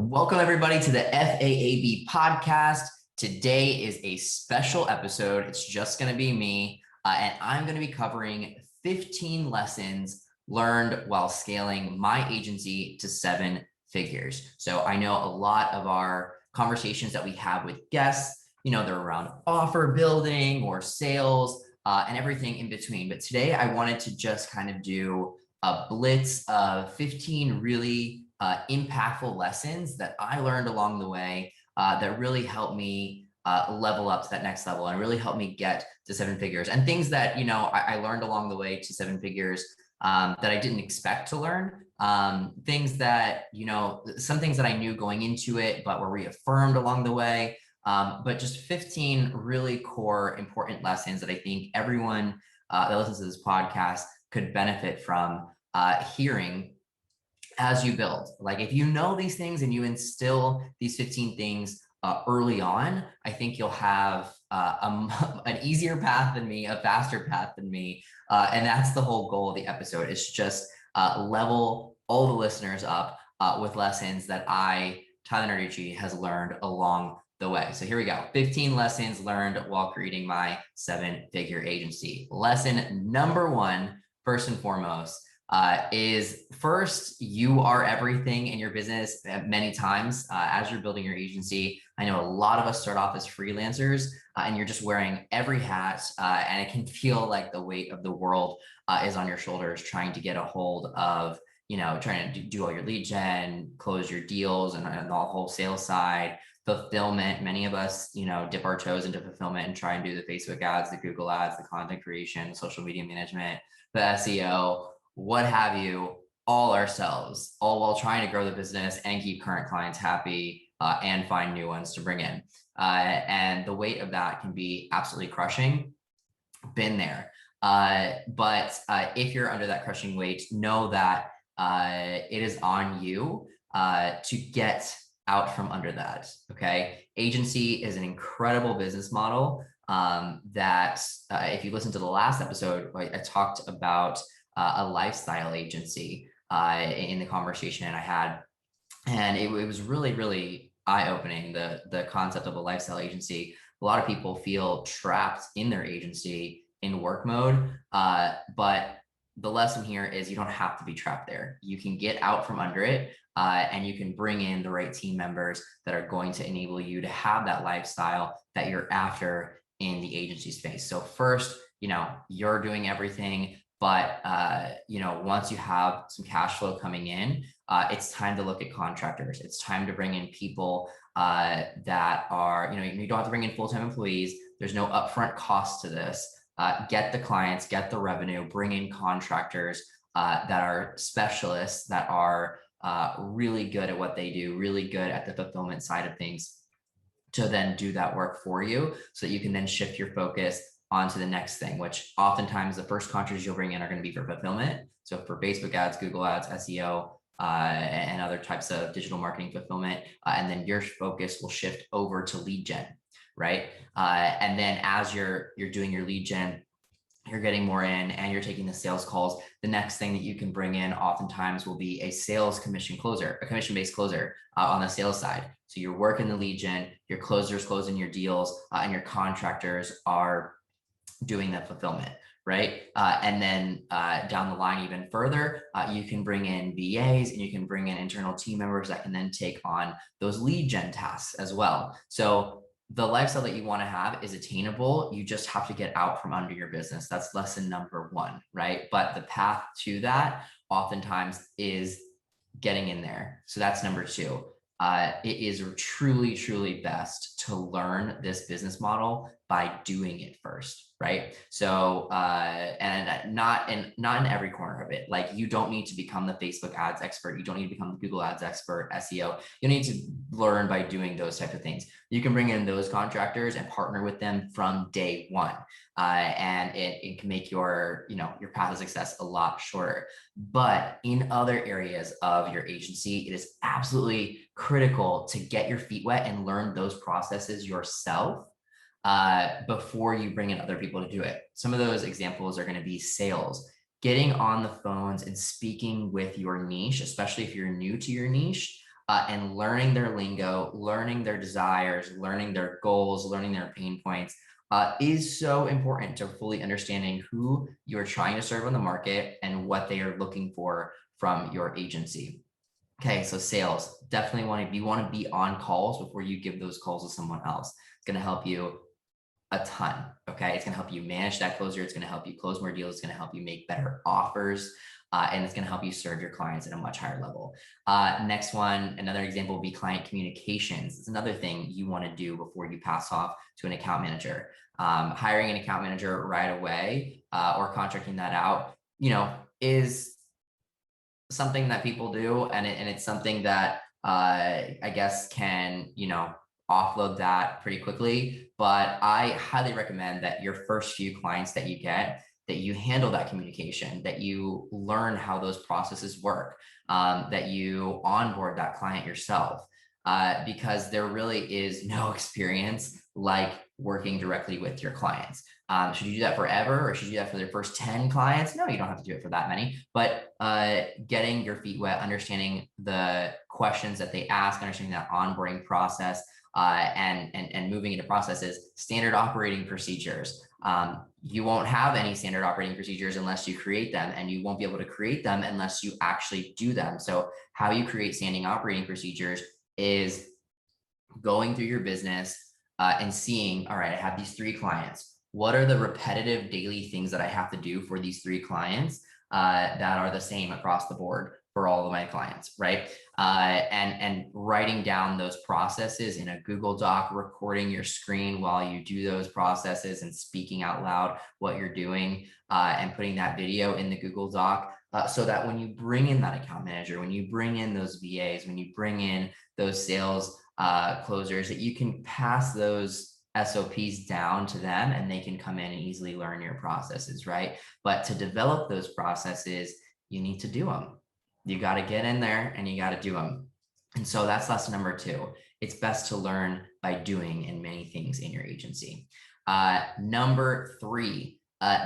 Welcome everybody to the FAAB podcast. Today is a special episode. It's just going to be me, and I'm going to be covering 15 lessons learned while scaling my agency to 7 figures. So I know a lot of our conversations that we have with guests, they're around offer building or sales and everything in between. But today I wanted to just kind of do a blitz of 15 really impactful lessons that I learned along the way that really helped me level up to that next level and really helped me get to 7 figures, and things that, I learned along the way to 7 figures that I didn't expect to learn. Things that, some things that I knew going into it, but were reaffirmed along the way. But just 15 really core important lessons that I think everyone that listens to this podcast could benefit from hearing as you build. Like, if you know these things and you instill these 15 things early on, I think you'll have an easier path than me, a faster path than me. And that's the whole goal of the episode, is just level all the listeners up with lessons that Tyler Narducci, has learned along the way. So here we go. 15 lessons learned while creating my 7-figure agency. Lesson number 1, first and foremost, is first, you are everything in your business many times as you're building your agency. I know a lot of us start off as freelancers and you're just wearing every hat and it can feel like the weight of the world is on your shoulders, trying to get a hold of, trying to do all your lead gen, close your deals, and the whole sales side. Fulfillment, many of us, dip our toes into fulfillment and try and do the Facebook ads, the Google ads, the content creation, social media management, the SEO, what have you, all ourselves, all while trying to grow the business and keep current clients happy and find new ones to bring in. And the weight of that can be absolutely crushing. Been there. But if you're under that crushing weight, know that it is on you to get out from under that. Okay. Agency is an incredible business model that if you listen to the last episode, I talked about a lifestyle agency in the conversation I had. And it was really, really eye-opening, the concept of a lifestyle agency. A lot of people feel trapped in their agency in work mode. But the lesson here is you don't have to be trapped there. You can get out from under it and you can bring in the right team members that are going to enable you to have that lifestyle that you're after in the agency space. So first, you're doing everything. But, once you have some cash flow coming in, it's time to look at contractors. It's time to bring in people that are, you don't have to bring in full-time employees. There's no upfront cost to this. Get the clients, get the revenue, bring in contractors that are specialists, that are really good at what they do, really good at the fulfillment side of things, to then do that work for you so that you can then shift your focus onto the next thing, which oftentimes the first contractors you'll bring in are going to be for fulfillment. So for Facebook ads, Google ads, SEO, and other types of digital marketing fulfillment. And then your focus will shift over to lead gen, right? And then as you're doing your lead gen, you're getting more in and you're taking the sales calls. The next thing that you can bring in oftentimes will be a sales commission closer, a commission-based closer on the sales side. So you're working the lead gen, your closers closing your deals, and your contractors are doing that fulfillment, right? And then down the line even further, you can bring in VAs and you can bring in internal team members that can then take on those lead gen tasks as well. So the lifestyle that you want to have is attainable. You just have to get out from under your business. That's lesson number 1, right? But the path to that oftentimes is getting in there. So that's number 2. It is truly, truly best to learn this business model by doing it first, right? So, and not in every corner of it. Like, you don't need to become the Facebook ads expert. You don't need to become the Google ads expert, SEO. You need to learn by doing those types of things. You can bring in those contractors and partner with them from day 1. And it can make your path of success a lot shorter. But in other areas of your agency, it is absolutely critical to get your feet wet and learn those processes yourself before you bring in other people to do it. Some of those examples are going to be sales, getting on the phones and speaking with your niche, especially if you're new to your niche, and learning their lingo, learning their desires, learning their goals, learning their pain points is so important to fully understanding who you're trying to serve on the market and what they are looking for from your agency. Okay, so sales, definitely want to be on calls before you give those calls to someone else. It's going to help you a ton. Okay, it's going to help you manage that closer. It's going to help you close more deals. It's going to help you make better offers. And it's going to help you serve your clients at a much higher level. Next one, another example would be client communications. It's another thing you want to do before you pass off to an account manager. Hiring an account manager right away or contracting that out, is something that people do, and it's something that I guess can offload that pretty quickly. But I highly recommend that your first few clients that you get, that you handle that communication, that you learn how those processes work, that you onboard that client yourself, because there really is no experience like working directly with your clients. Should you do that forever, or should you do that for their first 10 clients? No, you don't have to do it for that many, but getting your feet wet, understanding the questions that they ask, understanding that onboarding process, and moving into processes, standard operating procedures. You won't have any standard operating procedures unless you create them, and you won't be able to create them unless you actually do them. So how you create standing operating procedures is going through your business and seeing, all right, I have these 3 clients. What are the repetitive daily things that I have to do for these 3 clients that are the same across the board for all of my clients, right? And writing down those processes in a Google Doc, recording your screen while you do those processes and speaking out loud what you're doing, and putting that video in the Google Doc, so that when you bring in that account manager, when you bring in those VAs, when you bring in those sales closers, that you can pass those SOPs down to them and they can come in and easily learn your processes, right? But to develop those processes, you need to do them. You got to get in there and you got to do them. And so that's lesson number 2. It's best to learn by doing in many things in your agency. Number 3,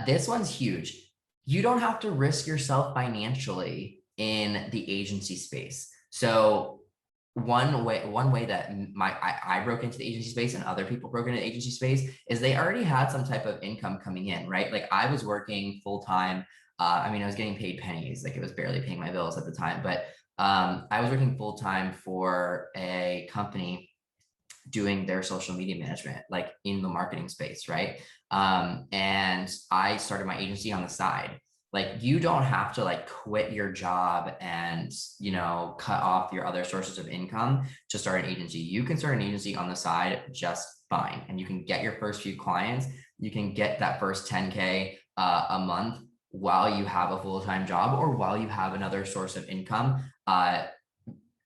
this one's huge. You don't have to risk yourself financially in the agency space. So one way that I broke into the agency space and other people broke into the agency space is they already had some type of income coming in, right? Like I was working full-time. I was getting paid pennies, like it was barely paying my bills at the time, but I was working full-time for a company doing their social media management, like in the marketing space, right? And I started my agency on the side. Like you don't have to like quit your job and, cut off your other sources of income to start an agency. You can start an agency on the side just fine. And you can get your first few clients. You can get that first 10K a month while you have a full-time job or while you have another source of income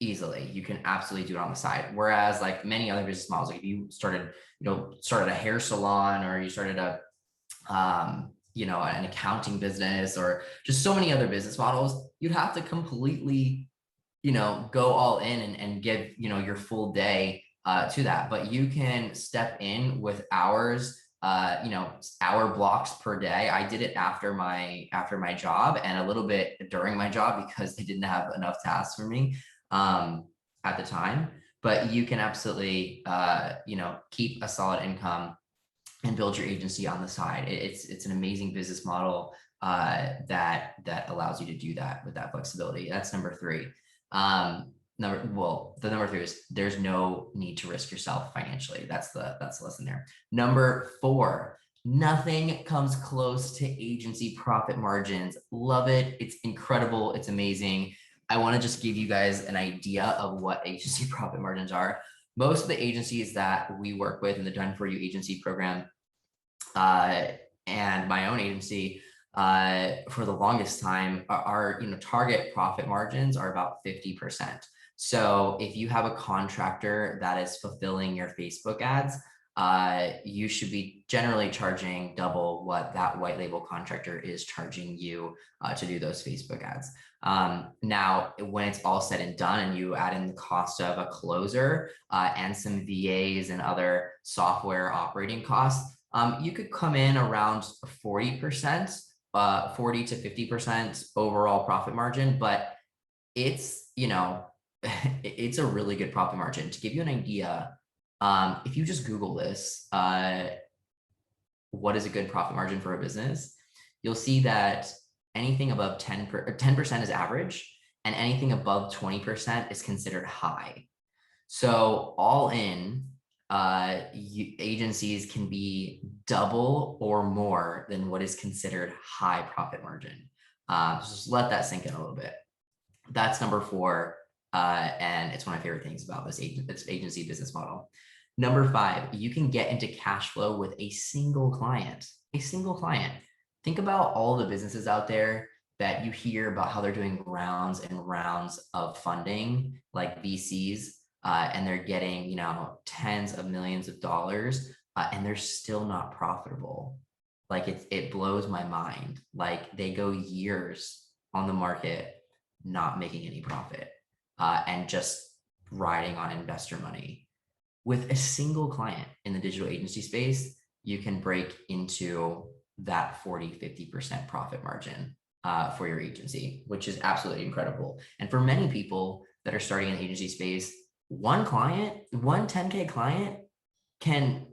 easily. You can absolutely do it on the side. Whereas like many other business models, like if you started a hair salon, or you started an accounting business, or just so many other business models, you'd have to completely, go all in and give, your full day to that. But you can step in with hours, hour blocks per day. I did it after my job and a little bit during my job because they didn't have enough tasks for me at the time. But you can absolutely, keep a solid income and build your agency on the side. It's an amazing business model that allows you to do that with that flexibility. That's number 3. The number 3 is there's no need to risk yourself financially. That's the lesson there. Number 4, nothing comes close to agency profit margins. Love it. It's incredible. It's amazing. I want to just give you guys an idea of what agency profit margins are. Most of the agencies that we work with in the Done For You agency program, and my own agency, for the longest time, our target profit margins are about 50%. So if you have a contractor that is fulfilling your Facebook ads, you should be generally charging double what that white label contractor is charging you to do those Facebook ads. Now, when it's all said and done and you add in the cost of a closer and some VAs and other software operating costs, you could come in around 40%, 40 to 50% overall profit margin, but it's, it's a really good profit margin. To give you an idea, if you just Google this, what is a good profit margin for a business, you'll see that anything above 10% is average, and anything above 20% is considered high. So all in, agencies can be double or more than what is considered high profit margin. Just let that sink in a little bit. That's number 4. And it's one of my favorite things about this agency business model. Number 5, you can get into cash flow with a single client. A single client. Think about all the businesses out there that you hear about how they're doing rounds and rounds of funding, like VCs, and they're getting, tens of millions of dollars, and they're still not profitable. Like it blows my mind. Like they go years on the market, not making any profit, and just riding on investor money. With a single client in the digital agency space, you can break into that 40-50% profit margin for your agency, which is absolutely incredible. And for many people that are starting in the agency space, one 10K client can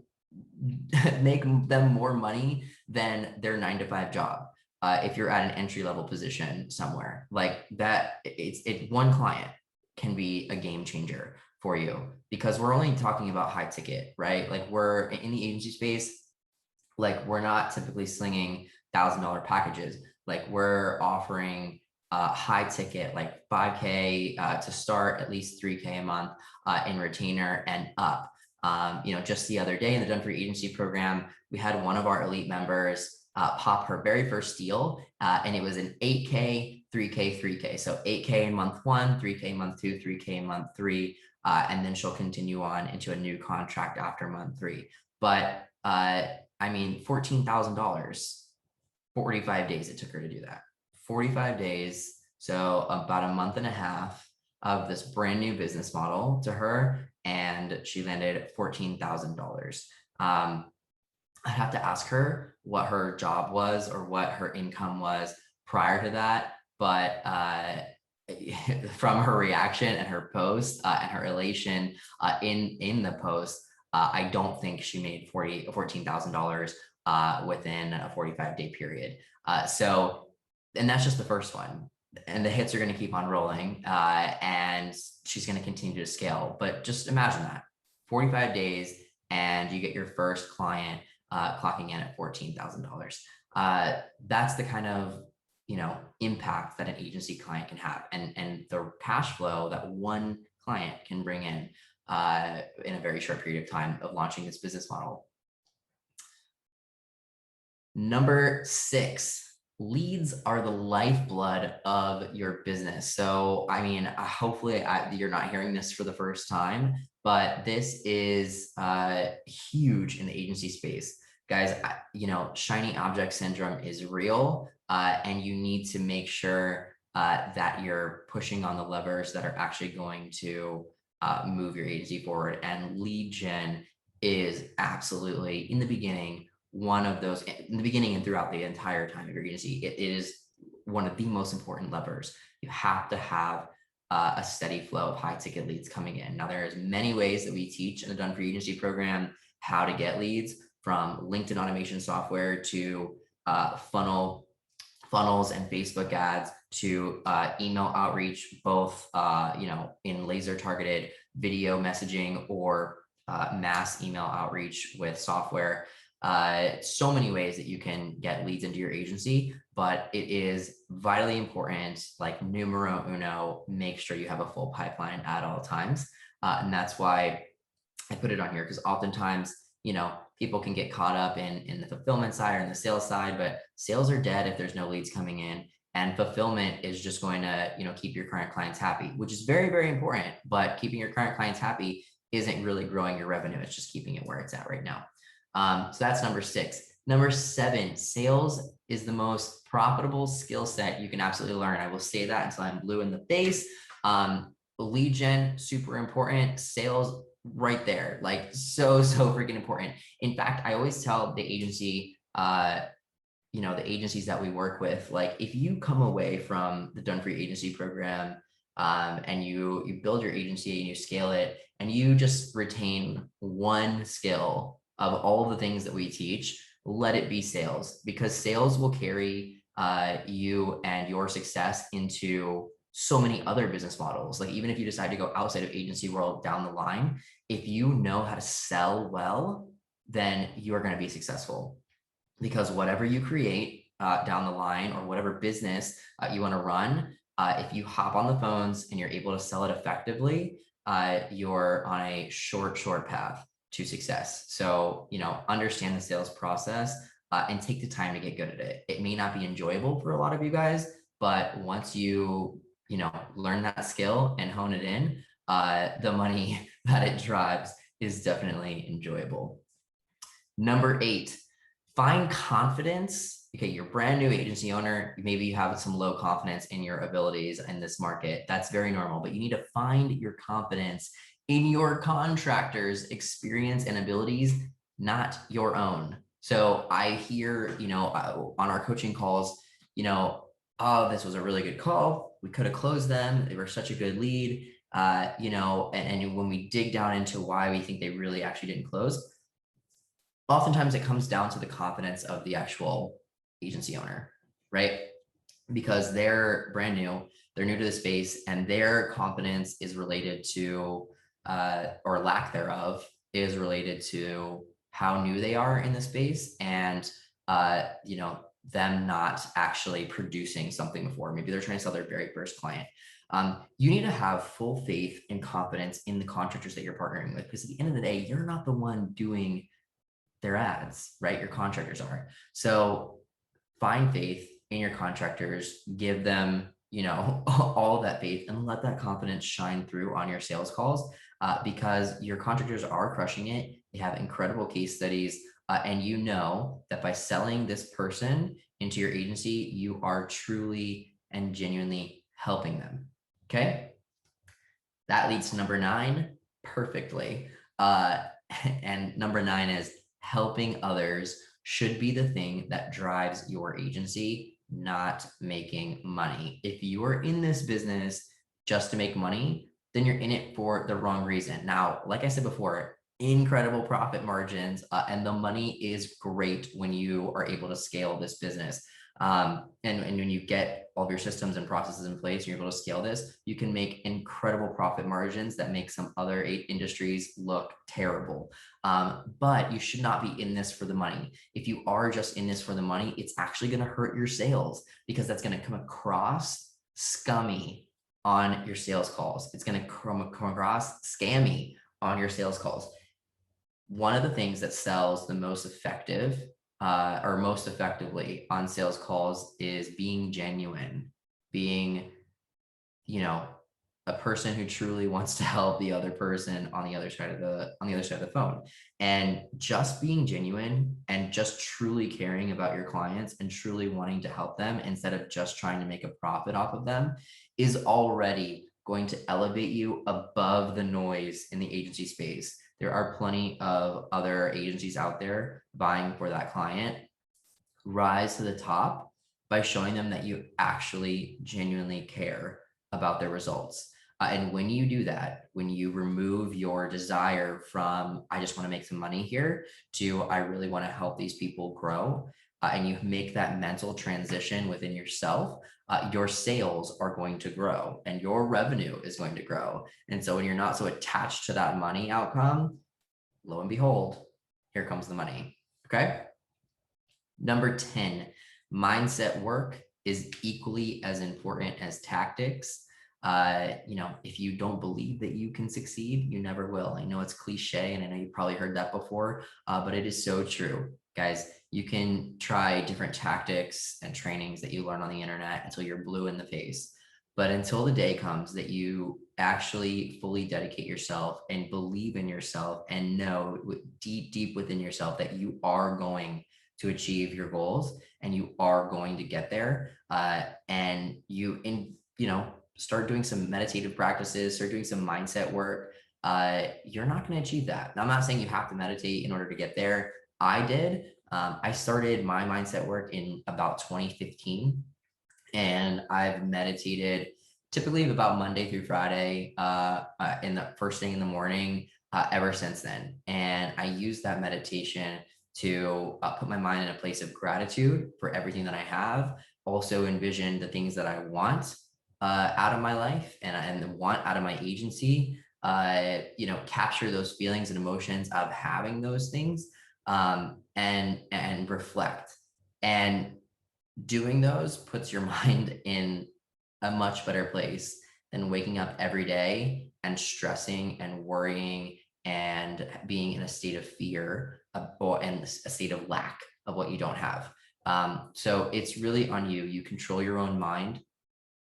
make them more money than their 9-to-5 job. If you're at an entry-level position somewhere like that, it's one client can be a game changer for you, because we're only talking about high ticket, right? Like we're in the agency space, like we're not typically slinging $1,000 packages. Like we're offering high ticket, like 5K to start, at least 3K a month in retainer and up. Just the other day in the Done For You Agency program, we had one of our elite members pop her very first deal, and it was an 8K, 3K, 3K. So 8K in month 1, 3K in month 2, 3K in month 3, and then she'll continue on into a new contract after month 3. But $14,000, 45 days it took her to do that. 45 days, so about a month and a half of this brand new business model to her, and she landed $14,000. I'd have to ask her what her job was or what her income was prior to that, but from her reaction and her post and her elation in the post, I don't think she made $14,000 within a 45-day period. And that's just the first one. And the hits are going to keep on rolling, and she's going to continue to scale. But just imagine that 45 days and you get your first client clocking in at $14,000. That's the kind of impact that an agency client can have, and the cash flow that one client can bring in a very short period of time of launching this business model. Number 6. Leads are the lifeblood of your business. So, hopefully you're not hearing this for the first time, but this is huge in the agency space. Guys, shiny object syndrome is real, and you need to make sure that you're pushing on the levers that are actually going to move your agency forward. And lead gen is absolutely, in the beginning, one of those, in the beginning and throughout the entire time of your agency. It is one of the most important levers. You have to have a steady flow of high ticket leads coming in. Now, there's many ways that we teach in the Done For You Agency program how to get leads, from LinkedIn automation software to funnels and Facebook ads to email outreach, both in laser targeted video messaging or mass email outreach with software. So many ways that you can get leads into your agency, but it is vitally important, like numero uno, make sure you have a full pipeline at all times. And that's why I put it on here, because oftentimes, people can get caught up in the fulfillment side or in the sales side, but sales are dead if there's no leads coming in, and fulfillment is just going to, keep your current clients happy, which is very, very important. But keeping your current clients happy isn't really growing your revenue. It's just keeping it where it's at right now. So that's number 6. Number 7, sales is the most profitable skill set you can absolutely learn. I will say that until I'm blue in the face. Lead gen, super important. Sales, right there, like so freaking important. In fact, I always tell the agency, the agencies that we work with, like, if you come away from the Done For You Agency program and you build your agency and you scale it, and you just retain one skill of all the things that we teach, let it be sales, because sales will carry you and your success into so many other business models. Like even if you decide to go outside of agency world down the line, if you know how to sell well, then you are going to be successful, because whatever you create down the line, or whatever business you want to run, if you hop on the phones and you're able to sell it effectively, you're on a short path to success. So, understand the sales process and take the time to get good at it. It may not be enjoyable for a lot of you guys, but once you learn that skill and hone it in, the money that it drives is definitely enjoyable. Number 8, find confidence. Okay, you're a brand new agency owner. Maybe you have some low confidence in your abilities in this market. That's very normal, but you need to find your confidence in your contractors' experience and abilities, not your own. So I hear, on our coaching calls, oh, this was a really good call. We could have closed them. They were such a good lead, and when we dig down into why we think they really actually didn't close, oftentimes it comes down to the confidence of the actual agency owner, right? Because they're brand new, they're new to the space, and their confidence is related to, or lack thereof, is related to how new they are in the space, and them not actually producing something before. Maybe they're trying to sell their very first client. You need to have full faith and confidence in the contractors that you're partnering with, because at the end of the day, you're not the one doing their ads, right? Your contractors are. So find faith in your contractors, give them, all that faith, and let that confidence shine through on your sales calls, because your contractors are crushing it. They have incredible case studies, and you know that by selling this person into your agency, you are truly and genuinely helping them. Okay. That leads to number 9 perfectly. And number 9 is helping others should be the thing that drives your agency, not making money. If you are in this business just to make money, then you're in it for the wrong reason. Now, like I said before, incredible profit margins, and the money is great when you are able to scale this business. And when you get all of your systems and processes in place, and you're able to scale this, you can make incredible profit margins that make some other industries look terrible. But you should not be in this for the money. If you are just in this for the money, it's actually going to hurt your sales, because that's going to come across scummy on your sales calls. It's going to come across scammy on your sales calls. One of the things that sells the most effective, or most effectively on sales calls, is being genuine, being, a person who truly wants to help the other person on the other side of the phone. And just being genuine and just truly caring about your clients and truly wanting to help them instead of just trying to make a profit off of them is already going to elevate you above the noise in the agency space. There are plenty of other agencies out there vying for that client. Rise to the top by showing them that you actually genuinely care about their results. And when you do that, when you remove your desire from, I just want to make some money here, to, I really want to help these people grow, and you make that mental transition within yourself, your sales are going to grow and your revenue is going to grow. And so when you're not so attached to that money outcome, lo and behold, here comes the money. Okay. Number 10, mindset work is equally as important as tactics. If you don't believe that you can succeed, you never will. I know it's cliche, and I know you've probably heard that before, but it is so true. Guys, you can try different tactics and trainings that you learn on the internet until you're blue in the face. But until the day comes that you actually fully dedicate yourself and believe in yourself and know deep within yourself that you are going to achieve your goals and you are going to get there, and start doing some meditative practices, start doing some mindset work, you're not going to achieve that. Now, I'm not saying you have to meditate in order to get there. I did. I started my mindset work in about 2015, and I've meditated typically about Monday through Friday, in the first thing in the morning, ever since then. And I use that meditation to put my mind in a place of gratitude for everything that I have. Also envision the things that I want out of my life and want out of my agency. Capture those feelings and emotions of having those things, and reflect. And doing those puts your mind in a much better place than waking up every day and stressing and worrying and being in a state of fear and a state of lack of what you don't have. So it's really on you. You control your own mind.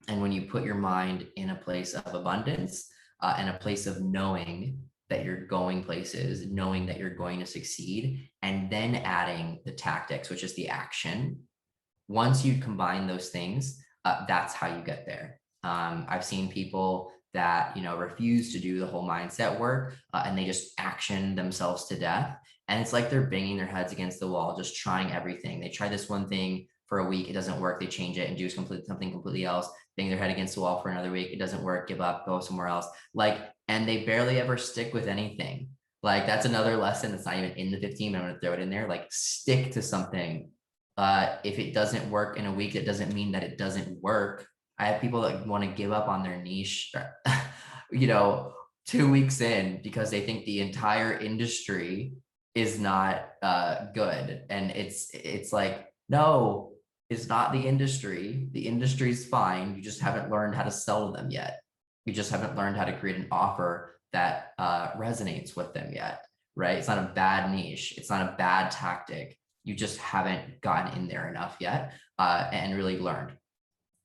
And when you put your mind in a place of abundance and a place of knowing that you're going places, knowing that you're going to succeed, and then adding the tactics, which is the action. Once you combine those things, that's how you get there. I've seen people that, refuse to do the whole mindset work and they just action themselves to death. And it's like they're banging their heads against the wall, just trying everything. They try this one thing for a week, it doesn't work. They change it and do something completely else, bang their head against the wall for another week. It doesn't work, give up, go somewhere else. And they barely ever stick with anything. That's another lesson that's not even in the 15, but I'm going to throw it in there. Stick to something. If it doesn't work in a week, it doesn't mean that it doesn't work. I have people that want to give up on their niche, 2 weeks in because they think the entire industry is not good. And it's like, no, it's not the industry. The industry's fine. You just haven't learned how to sell them yet. You just haven't learned how to create an offer that resonates with them yet, right? It's not a bad niche. It's not a bad tactic. You just haven't gotten in there enough yet and really learned.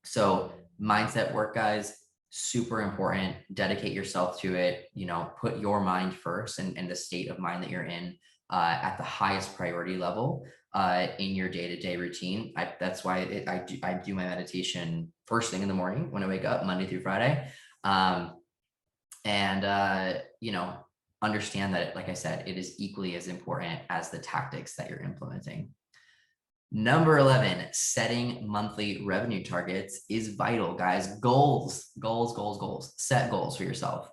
So mindset work, guys, super important. Dedicate yourself to it. Put your mind first and the state of mind that you're in at the highest priority level in your day-to-day routine. That's why I do my meditation first thing in the morning when I wake up, Monday through Friday. Understand that, like I said, it is equally as important as the tactics that you're implementing. Number 11, setting monthly revenue targets is vital, guys. Goals. Set goals for yourself.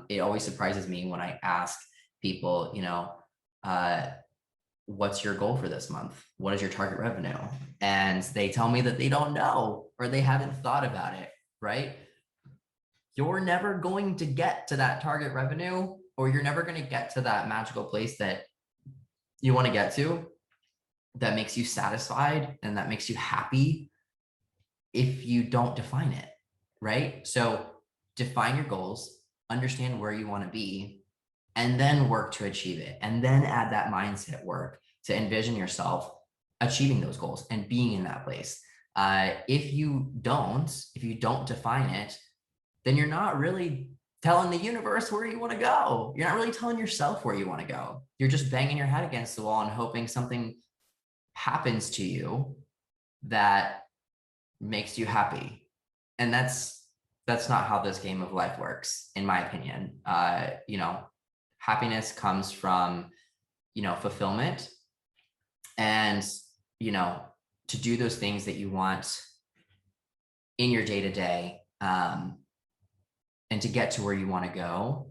It always surprises me when I ask people, what's your goal for this month? What is your target revenue? And they tell me that they don't know or they haven't thought about it, right? You're never going to get to that target revenue, or you're never going to get to that magical place that you want to get to, that makes you satisfied and that makes you happy, if you don't define it, right? So define your goals, understand where you want to be, and then work to achieve it. And then add that mindset work to envision yourself achieving those goals and being in that place. If you don't define it, then you're not really telling the universe where you want to go. You're not really telling yourself where you want to go. You're just banging your head against the wall and hoping something happens to you that makes you happy. And that's not how this game of life works, in my opinion. Happiness comes from, fulfillment and, to do those things that you want in your day-to-day, and to get to where you want to go,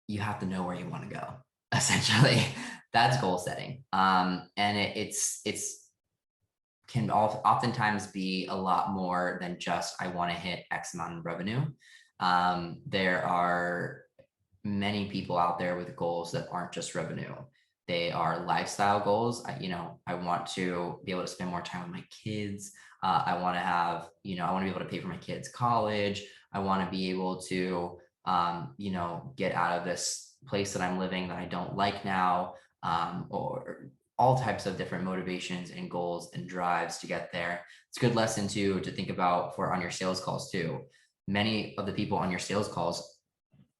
you have to know where you want to go. Essentially, that's goal setting. And it's can oftentimes be a lot more than just, I want to hit X amount of revenue. There are many people out there with goals that aren't just revenue. They are lifestyle goals. I want to be able to spend more time with my kids. I want to have, I want to be able to pay for my kids' college. I want to be able to, get out of this place that I'm living that I don't like now, or all types of different motivations and goals and drives to get there. It's a good lesson to think about on your sales calls too. Many of the people on your sales calls,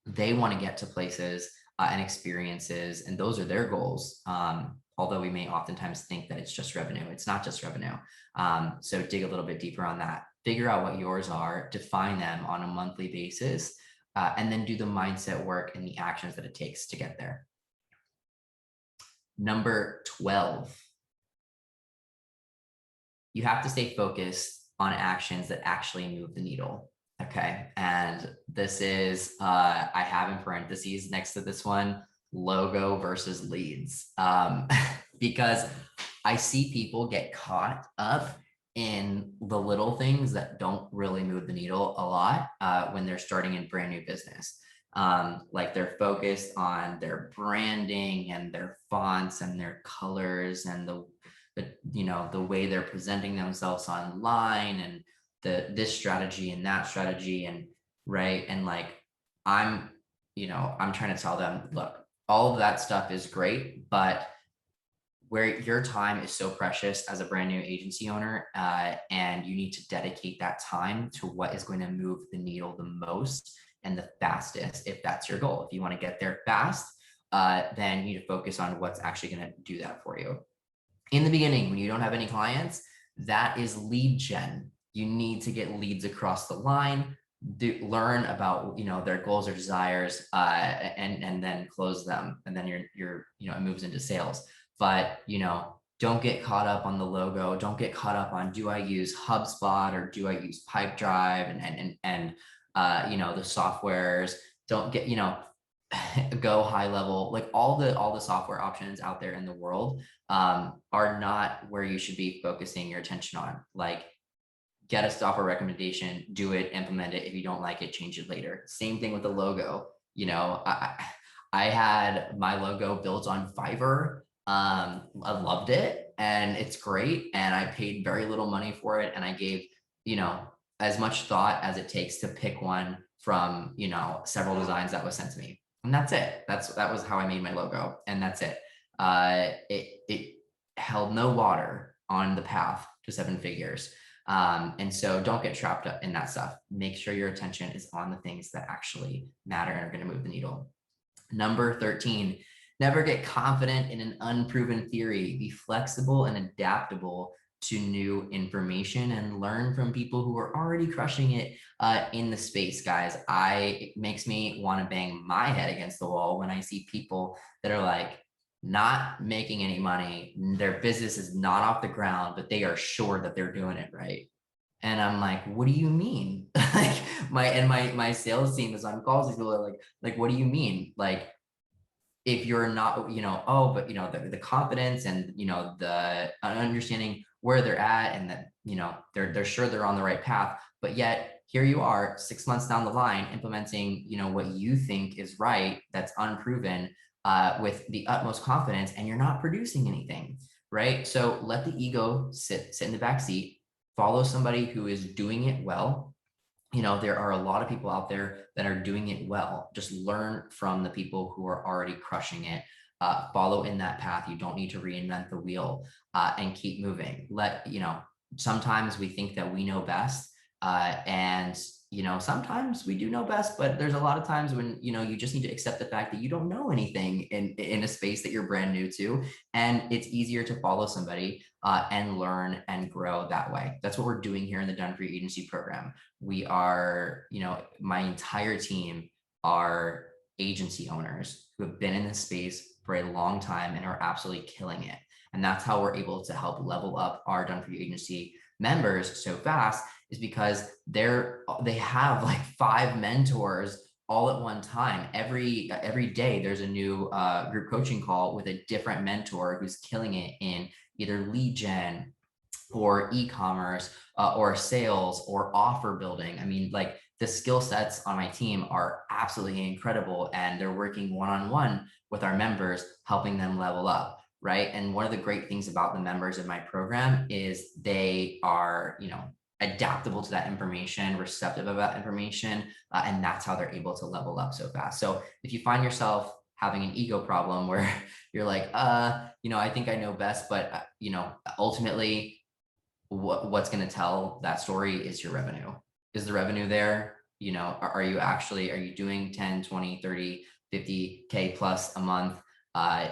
they want to get to places and experiences, and those are their goals. Although we may oftentimes think that it's just revenue. It's not just revenue. So dig a little bit deeper on that. Figure out what yours are, define them on a monthly basis, and then do the mindset work and the actions that it takes to get there. Number 12, you have to stay focused on actions that actually move the needle. Okay. And this is, I have in parentheses next to this one, logo versus leads. Because I see people get caught up in the little things that don't really move the needle a lot when they're starting a brand new business. Like they're focused on their branding and their fonts and their colors and the the way they're presenting themselves online and this strategy and that strategy and right. And like I'm I'm trying to tell them, look, all of that stuff is great, but where your time is so precious as a brand new agency owner, and you need to dedicate that time to what is going to move the needle the most and the fastest, if that's your goal. If you want to get there fast, then you need to focus on what's actually going to do that for you. In the beginning, when you don't have any clients, that is lead gen. You need to get leads across the line, learn about their goals or desires, and then close them, and then you're it moves into sales. But don't get caught up on the logo. Don't get caught up on, do I use HubSpot or do I use Pipedrive and the softwares. Don't get go high level. Like all the software options out there in the world are not where you should be focusing your attention on. Like, get a software recommendation, do it, implement it. If you don't like it, change it later. Same thing with the logo. I had my logo built on Fiverr. I loved it and it's great. And I paid very little money for it. And I gave, as much thought as it takes to pick one from, several designs that was sent to me. And that's it. That was how I made my logo. And that's it. It held no water on the path to 7 figures. And so don't get trapped up in that stuff. Make sure your attention is on the things that actually matter and are going to move the needle. Number 13, never get confident in an unproven theory. Be flexible and adaptable to new information and learn from people who are already crushing it in the space, guys. It makes me want to bang my head against the wall when I see people that are like not making any money. Their business is not off the ground, but they are sure that they're doing it right. And I'm like, what do you mean? Like my sales team is on calls. These people are like, what do you mean? Like, if you're not, oh, but the confidence and the understanding where they're at and that they're sure they're on the right path, but yet here you are 6 months down the line implementing what you think is right, that's unproven, with the utmost confidence, and you're not producing anything, right? So let the ego sit in the back seat, follow somebody who is doing it well. There are a lot of people out there that are doing it well. Just learn from the people who are already crushing it. Follow in that path. You don't need to reinvent the wheel, and keep moving. Sometimes we think that we know best, and sometimes we do know best, but there's a lot of times when you just need to accept the fact that you don't know anything in a space that you're brand new to, and it's easier to follow somebody and learn and grow that way. That's what we're doing here in the Done For You Agency program. We are, my entire team are agency owners who have been in this space for a long time and are absolutely killing it. And that's how we're able to help level up our Done For You Agency members so fast, is because they have like 5 mentors all at one time. Every day there's a new group coaching call with a different mentor who's killing it in either lead gen or e-commerce or sales or offer building. I mean, like, the skill sets on my team are absolutely incredible, and they're working one-on-one with our members, helping them level up, right? And one of the great things about the members in my program is they are, adaptable to that information, receptive about information, and that's how they're able to level up so fast. So if you find yourself having an ego problem where you're like, I think I know best, but ultimately what's going to tell that story is your revenue. Is the revenue there? Are you doing 10, 20, 30, 50K plus a month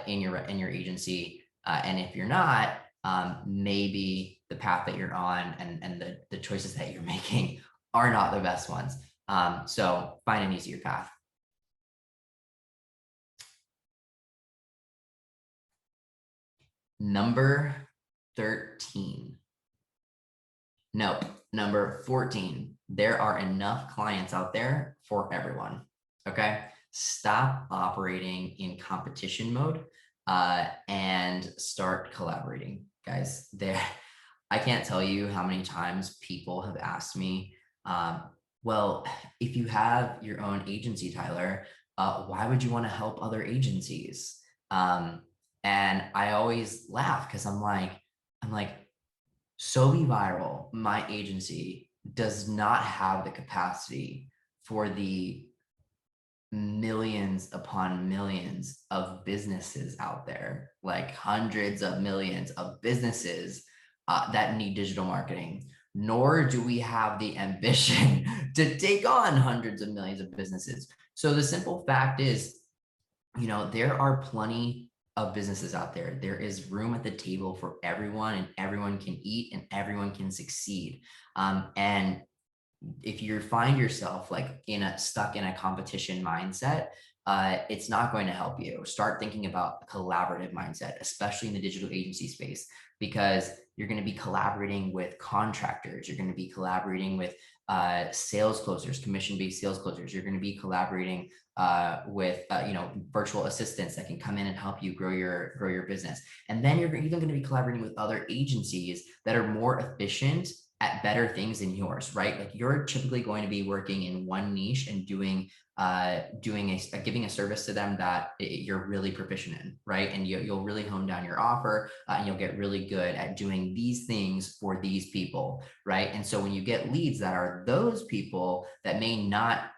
in your agency? And if you're not, maybe the path that you're on and the choices that you're making are not the best ones. So find an easier path. Number 13. Nope. Number 14, there are enough clients out there for everyone. Okay. Stop operating in competition mode and start collaborating, guys. I can't tell you how many times people have asked me, well, if you have your own agency, Tyler, why would you want to help other agencies? And I always laugh because I'm like, So Be Viral, my agency, does not have the capacity for the millions upon millions of businesses out there, like hundreds of millions of businesses that need digital marketing, nor do we have the ambition to take on hundreds of millions of businesses. So the simple fact is, there are plenty of businesses out there. There is room at the table for everyone, and everyone can eat and everyone can succeed. And if you find yourself like stuck in a competition mindset, it's not going to help you. Start thinking about a collaborative mindset, especially in the digital agency space, because you're going to be collaborating with contractors. You're going to be collaborating with sales closers, commission-based sales closers. You're going to be collaborating with virtual assistants that can come in and help you grow your business. And then you're even going to be collaborating with other agencies that are more efficient at better things than yours, right? Like you're typically going to be working in one niche and giving a service to them that you're really proficient in, right? And you'll really hone down your offer and you'll get really good at doing these things for these people, right? And so when you get leads that are those people that may not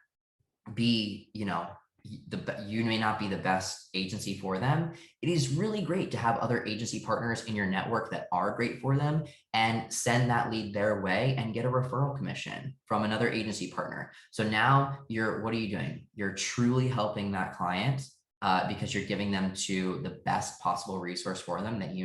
be, you may not be the best agency for them, it is really great to have other agency partners in your network that are great for them, and send that lead their way and get a referral commission from another agency partner. So now what are you doing? You're truly helping that client because you're giving them to the best possible resource for them that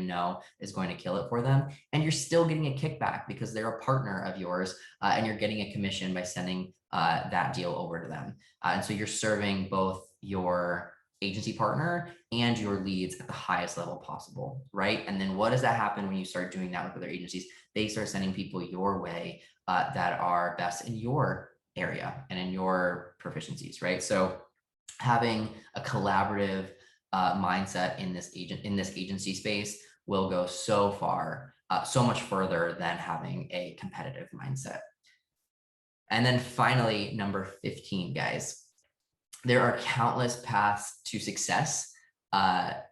is going to kill it for them. And you're still getting a kickback because they're a partner of yours, and you're getting a commission by sending that deal over to them. And so you're serving both your agency partner and your leads at the highest level possible, right? And then what does that happen when you start doing that with other agencies? They start sending people your way that are best in your area and in your proficiencies, right? So having a collaborative mindset in this agency space will go so far, so much further than having a competitive mindset. And then finally, number 15, guys, there are countless paths to success, not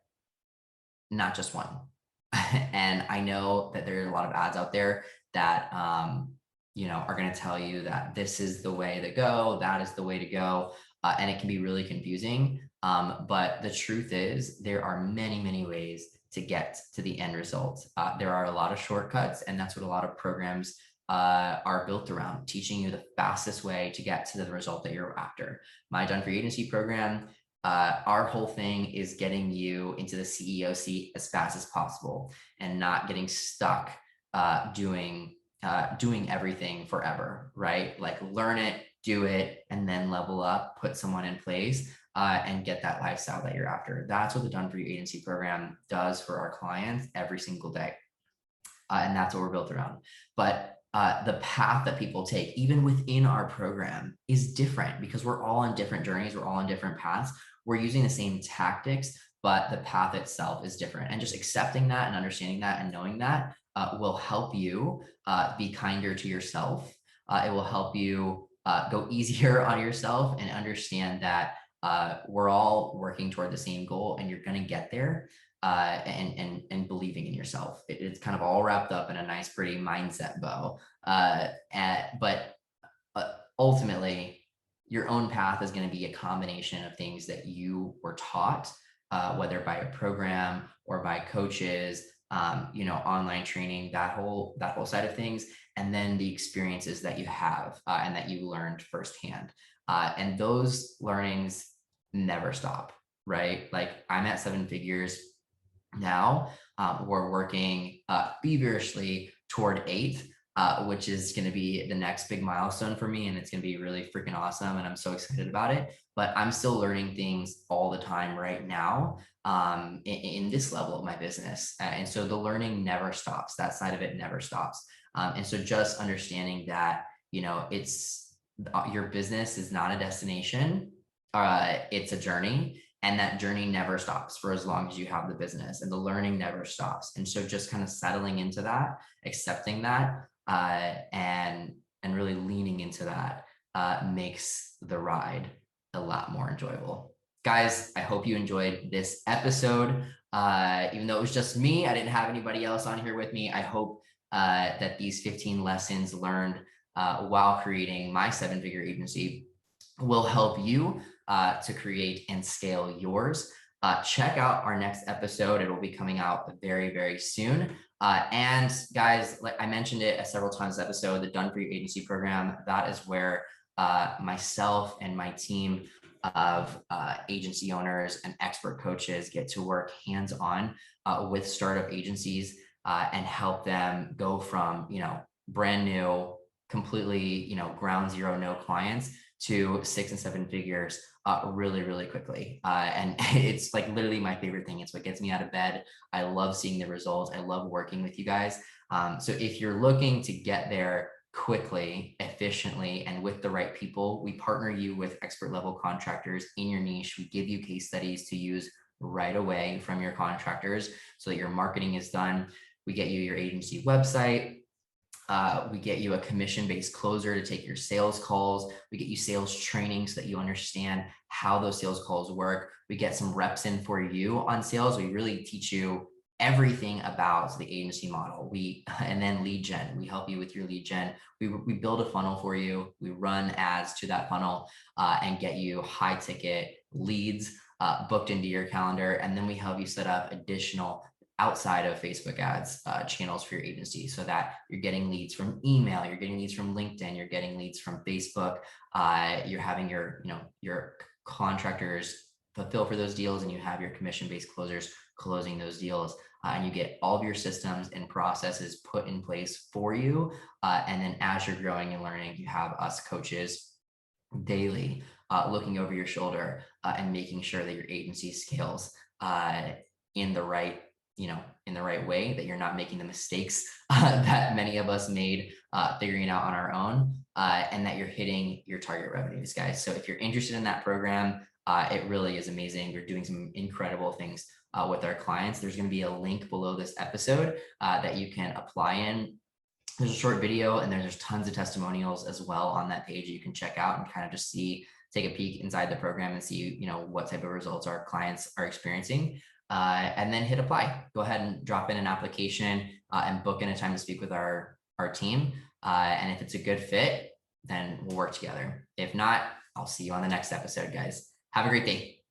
just one. And I know that there are a lot of ads out there that, are going to tell you that this is the way to go, that is the way to go. And it can be really confusing. But the truth is there are many, many ways to get to the end result. There are a lot of shortcuts, and that's what a lot of programs are built around, teaching you the fastest way to get to the result that you're after. My Done For You Agency program, our whole thing is getting you into the CEO seat as fast as possible and not getting stuck doing everything forever, right? Like learn it, do it, and then level up, put someone in place, and get that lifestyle that you're after. That's what the Done For You Agency program does for our clients every single day. And that's what we're built around. But the path that people take, even within our program, is different because we're all on different journeys. We're all on different paths. We're using the same tactics, but the path itself is different. And just accepting that and understanding that and knowing that will help you be kinder to yourself. It will help you go easier on yourself and understand that we're all working toward the same goal, and you're going to get there. And believing in yourself. It's kind of all wrapped up in a nice, pretty mindset bow. But ultimately, your own path is going to be a combination of things that you were taught, whether by a program or by coaches, online training, that whole side of things, and then the experiences that you have and that you learned firsthand. And those learnings never stop, right? Like I'm at 7 figures now. We're working feverishly toward 8, which is going to be the next big milestone for me. And it's going to be really freaking awesome. And I'm so excited about it. But I'm still learning things all the time right now in this level of my business. And so the learning never stops. That side of it never stops. And so just understanding that, it's your business is not a destination. It's a journey, and that journey never stops for as long as you have the business, and the learning never stops. And so just kind of settling into that, accepting that, and really leaning into that makes the ride a lot more enjoyable. Guys, I hope you enjoyed this episode. Even though it was just me, I didn't have anybody else on here with me. I hope that these 15 lessons learned while creating my 7-figure agency will help you to create and scale yours. Check out our next episode. It will be coming out very, very soon. And guys, like I mentioned it several times this episode, the Done For Your Agency program, that is where myself and my team of agency owners and expert coaches get to work hands-on with startup agencies and help them go from, brand new, completely, ground zero, no clients to 6 and 7 figures really, really quickly. And it's like literally my favorite thing. It's what gets me out of bed. I love seeing the results. I love working with you guys. So if you're looking to get there quickly, efficiently, and with the right people, we partner you with expert level contractors in your niche. We give you case studies to use right away from your contractors so that your marketing is done. We get you your agency website. We get you a commission-based closer to take your sales calls. We get you sales training so that you understand how those sales calls work. We get some reps in for you on sales. We really teach you everything about the agency model. And then lead gen. We help you with your lead gen. We build a funnel for you. We run ads to that funnel and get you high ticket leads booked into your calendar. And then we help you set up additional outside of Facebook ads channels for your agency so that you're getting leads from email, you're getting leads from LinkedIn, you're getting leads from Facebook, you're having your contractors fulfill for those deals, and you have your commission-based closers closing those deals, and you get all of your systems and processes put in place for you. And then as you're growing and learning, you have us coaches daily looking over your shoulder and making sure that your agency scales in the right way, that you're not making the mistakes that many of us made figuring out on our own, and that you're hitting your target revenues, guys. So if you're interested in that program, it really is amazing. We're doing some incredible things with our clients. There's going to be a link below this episode that you can apply in. There's a short video, and there's tons of testimonials as well on that page you can check out and kind of just take a peek inside the program and see, what type of results our clients are experiencing. And then hit apply. Go ahead and drop in an application and book in a time to speak with our team. And if it's a good fit, then we'll work together. If not, I'll see you on the next episode, guys. Have a great day.